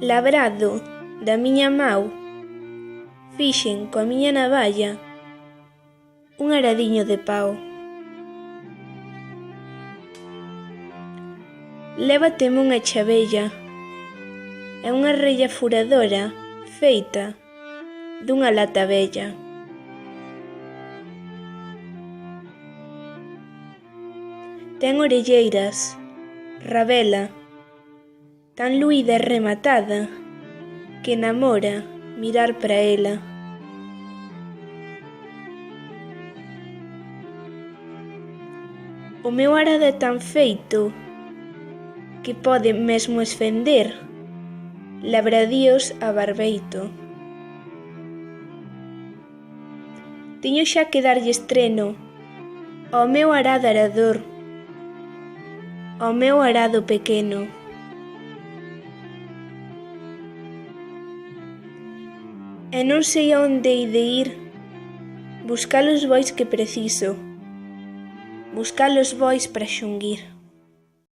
labrado da miña mau, fixen coa miña navalla un aradiño de pau. Lévateme unha chavella e unha rella furadora feita dunha lata vella. Ten orelleiras, rabela, tan luída e rematada que namora mirar para ela. O meu arado é tan feito que pode mesmo esfender labradíos a barbeito. Teño xa que darlle estreno ao meu arado arador, ao meu arado pequeno. E non sei a onde hei de ir buscar os bois que preciso, buscar os bois para xunguir.